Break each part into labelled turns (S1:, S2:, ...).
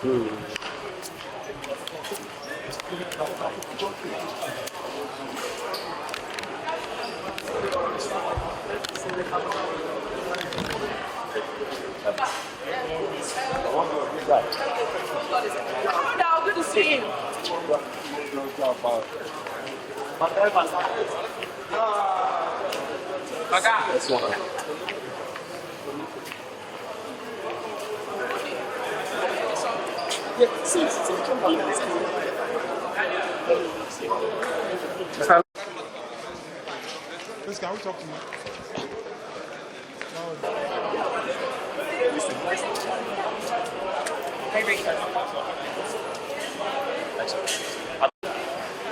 S1: Good to see you. That's one.
S2: Please, can we talk to you?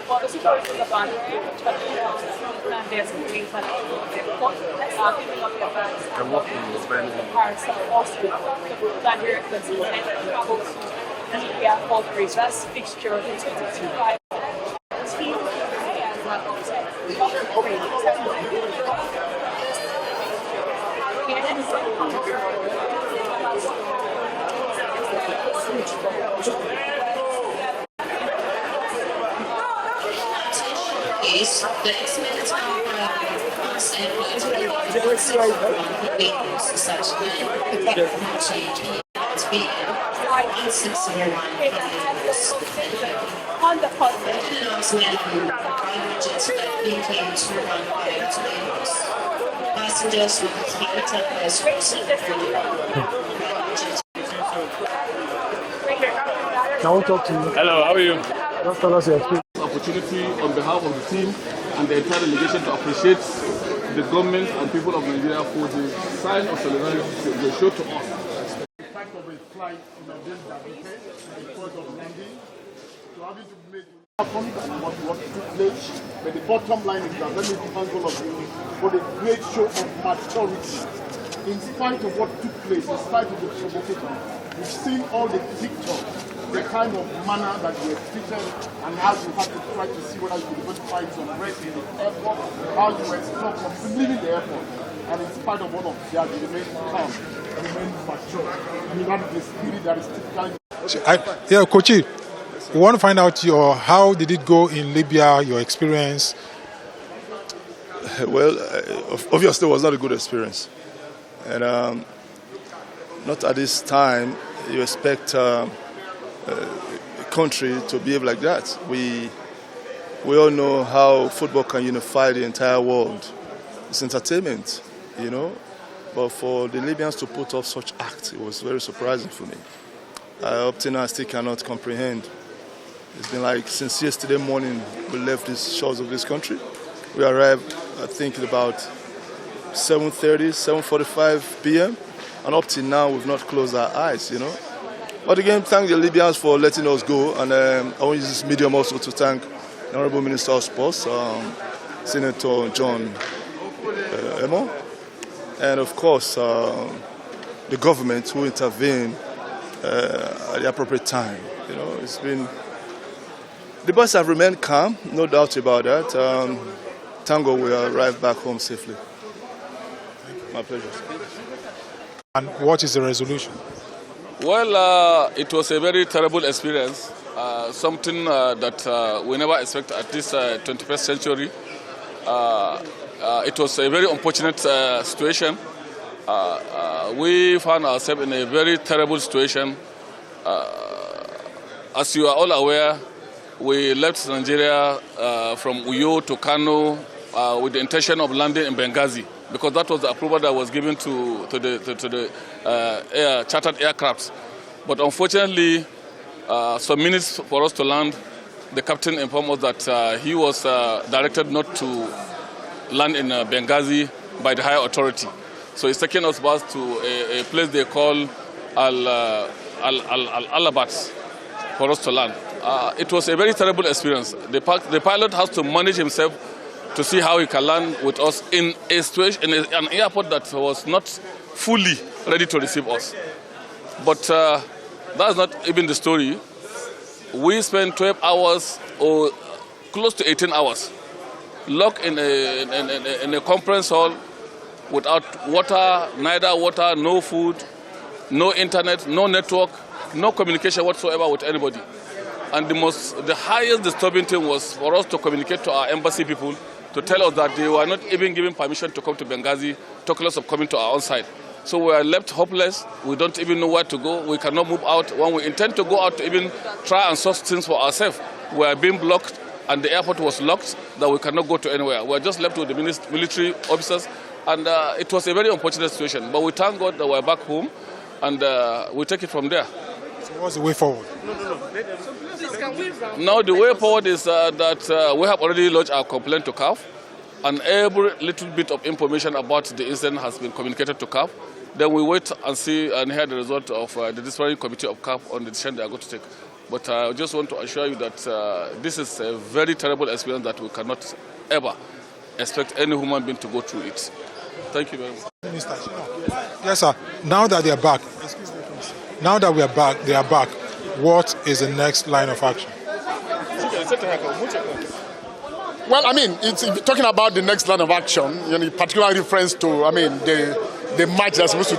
S1: Well, the situation is about Nnamdi Azikiwe Airport.
S3: I'm working with
S1: Paris Austria. Nigerian Super Eagles travel to Libya for the reverse fixture in 2025. Team and
S4: is the extent of concept such that change has been 1601
S1: on the continent.
S4: Languages that became 215 passengers with limited
S2: Can we talk to you?
S3: Hello, how are you?
S2: Just tell us your experience.
S3: Opportunity on behalf of the team and the entire delegation to appreciate the government and people of Nigeria for the sign of solidarity they show to us.
S2: The fact of a flight in a day that we pay, the port of landing, to having to make what took place, but the bottom line is that let me thank all of you for the great show of maturity. In spite of what took place, in spite of the provocation, we've seen all the pictures, the kind of manner that you were treated, and how you had to try to see whether you could even find some rest in the airport, how you were stopped from leaving the airport. And in spite of all of that, you remain calm, you remain mature, and you have the spirit that is typical.
S5: Yeah, Kochi, we want to find out how did it go in Libya, your experience?
S6: Well, obviously it was not a good experience. And not at this time you expect a country to behave like that. We all know how football can unify the entire world. It's entertainment, you know. But for the Libyans to put off such act, it was very surprising for me. Up to now I still cannot comprehend. It's been like since yesterday morning we left the shores of this country. We arrived, I think, at about 7:30, 7:45 p.m. And up till now we've not closed our eyes, you know. But again, thank the Libyans for letting us go. And I want to use this medium also to thank the Honorable Minister of Sports, Senator John Enoh, and of course the government who intervened at the appropriate time. You know, it's been, the boys have remained calm, no doubt about that. Thank God we arrived back home safely. My pleasure.
S5: And what is the resolution?
S3: Well, it was a very terrible experience, something that we never expect at this 21st century. It was a very unfortunate situation. We found ourselves in a very terrible situation. As you are all aware, we left Nigeria from Uyo to Kano with the intention of landing in Benghazi, because that was the approval that was given to the chartered aircrafts. But unfortunately, some minutes for us to land, the captain informed us that he was directed not to land in Benghazi by the higher authority. So he's taking us back to a place they call Al-Alabat for us to land. It was a very terrible experience. The pilot has to manage himself to see how he can land with us in a situation, in an airport that was not fully ready to receive us. But that's not even the story. We spent 12 hours or close to 18 hours locked in a conference hall without water, neither water, no food, no internet, no network, no communication whatsoever with anybody. And the highest disturbing thing was for us to communicate to our embassy people to tell us that they were not even given permission to come to Benghazi, talk less of coming to our own side. So we are left hopeless. We don't even know where to go. We cannot move out. When we intend to go out to even try and source things for ourselves, we are being blocked, and the airport was locked, that we cannot go to anywhere. We are just left with the military officers, and it was a very unfortunate situation. But we thank God that we are back home, and we take it from there.
S5: So what's the way forward?
S3: Now the way forward is that we have already lodged our complaint to CAF, and every little bit of information about the incident has been communicated to CAF. Then we wait and see and hear the result of the disciplinary committee of CAF on the decision they are going to take. But I just want to assure you that this is a very terrible experience that we cannot ever expect any human being to go through it. Thank you very much.
S5: Minister, yes, sir. Now that they are back, now that we are back, they are back. What is the next line of action?
S2: Well, I mean, it's talking about the next line of action, in particular reference to, I mean, the march that's supposed to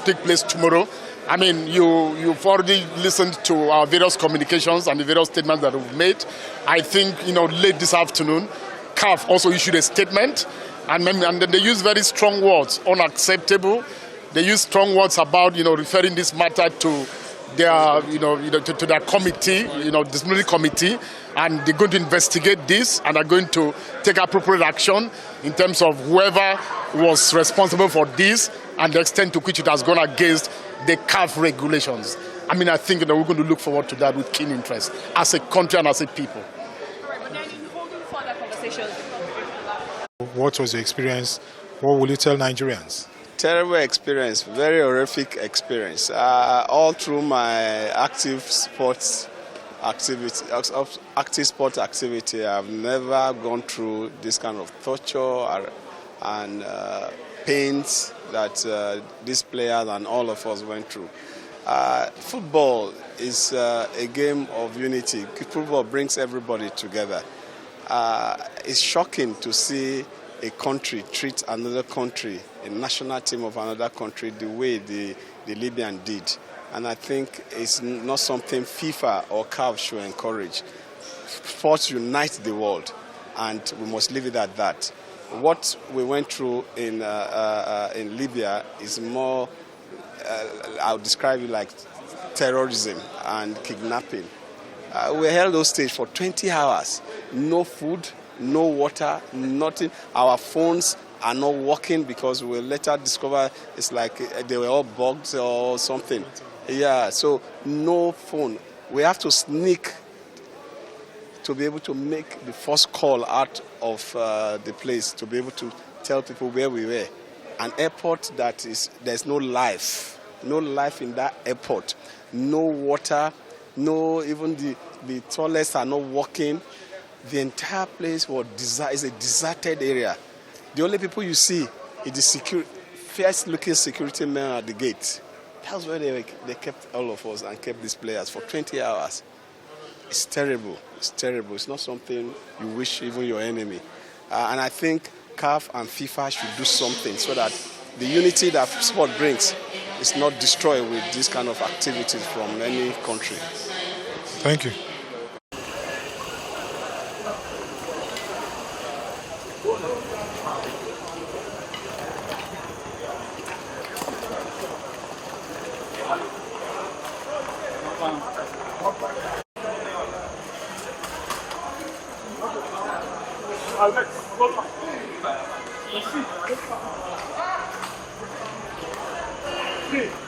S2: take place tomorrow. I mean, you've already listened to our various communications and the various statements that we've made. I think, late this afternoon, CAF also issued a statement, and then they use very strong words, unacceptable. They use strong words about, referring this matter to their, to their committee, disciplinary committee, and they're going to investigate this and are going to take appropriate action in terms of whoever was responsible for this and the extent to which it has gone against the CAF regulations. I mean, I think that we're going to look forward to that with keen interest as a country and as a people.
S5: What was the experience? What will you tell Nigerians?
S7: Terrible experience, very horrific experience. All through my active sport activity, I've never gone through this kind of torture and pains that these players and all of us went through. Football is a game of unity. Football brings everybody together. It's shocking to see a country treat another country, a national team of another country, the way the Libyan did. And I think it's not something FIFA or CAF should encourage. Sports unite the world, and we must leave it at that. What we went through in Libya is more, I'll describe it like terrorism and kidnapping. We held hostage for 20 hours, no food, no water, nothing. Our phones are not working because we later discover it's like they were all bugged or something. Yeah, so no phone. We have to sneak to be able to make the first call out of the place, to be able to tell people where we were. An airport that there's no life in that airport. No water, no, even the toilets are not working. The entire place is a deserted area. The only people you see is the fierce-looking security men at the gate. That's where they kept all of us and kept these players for 20 hours. It's terrible. It's terrible. It's not something you wish even your enemy. And I think CAF and FIFA should do something so that the unity that sport brings is not destroyed with this kind of activities from any country.
S5: Thank you.
S2: Let's see.